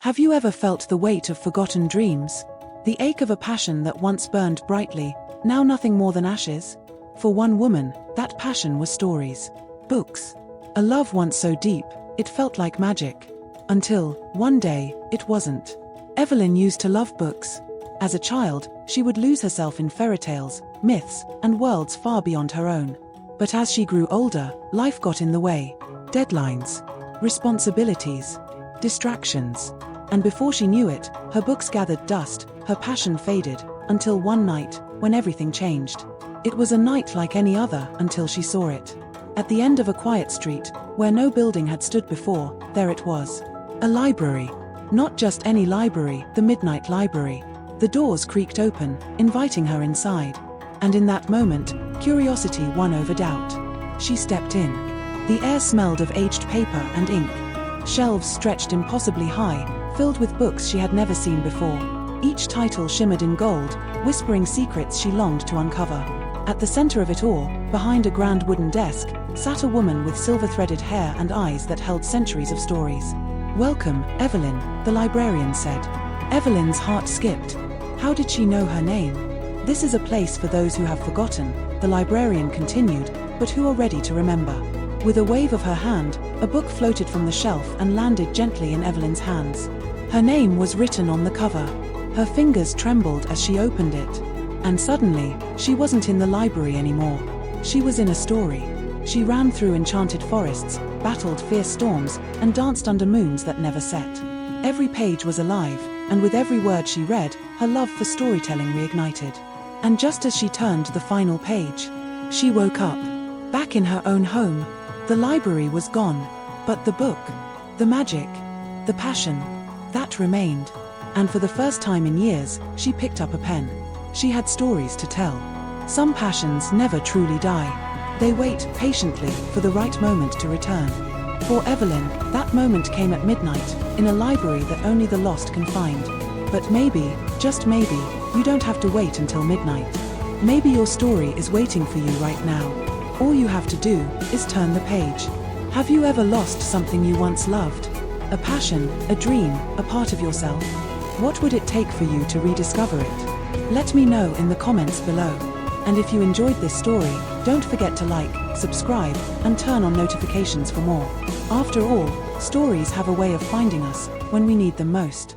Have you ever felt the weight of forgotten dreams? The ache of a passion that once burned brightly, now nothing more than ashes? For one woman, that passion was stories. Books. A love once so deep, it felt like magic. Until, one day, it wasn't. Evelyn used to love books. As a child, she would lose herself in fairy tales, myths, and worlds far beyond her own. But as she grew older, life got in the way. Deadlines. Responsibilities. Distractions. And before she knew it, her books gathered dust, her passion faded, until one night, when everything changed. It was a night like any other until she saw it. At the end of a quiet street, where no building had stood before, there it was. A library. Not just any library, the Midnight Library. The doors creaked open, inviting her inside. And in that moment, curiosity won over doubt. She stepped in. The air smelled of aged paper and ink. Shelves stretched impossibly high, filled with books she had never seen before. Each title shimmered in gold, whispering secrets she longed to uncover. At the center of it all, behind a grand wooden desk, sat a woman with silver-threaded hair and eyes that held centuries of stories. "Welcome, Evelyn," the librarian said. Evelyn's heart skipped. How did she know her name? "This is a place for those who have forgotten," the librarian continued, "but who are ready to remember." With a wave of her hand, a book floated from the shelf and landed gently in Evelyn's hands. Her name was written on the cover. Her fingers trembled as she opened it. And suddenly, she wasn't in the library anymore. She was in a story. She ran through enchanted forests, battled fierce storms, and danced under moons that never set. Every page was alive, and with every word she read, her love for storytelling reignited. And just as she turned the final page, she woke up. Back in her own home. The library was gone. But the book, the magic, the passion, that remained. And for the first time in years, she picked up a pen. She had stories to tell. Some passions never truly die. They wait patiently for the right moment to return. For Evelyn, that moment came at midnight, in a library that only the lost can find. But maybe, just maybe, you don't have to wait until midnight. Maybe your story is waiting for you right now. All you have to do is turn the page. Have you ever lost something you once loved? A passion, a dream, a part of yourself? What would it take for you to rediscover it? Let me know in the comments below. And if you enjoyed this story, don't forget to like, subscribe, and turn on notifications for more. After all, stories have a way of finding us when we need them most.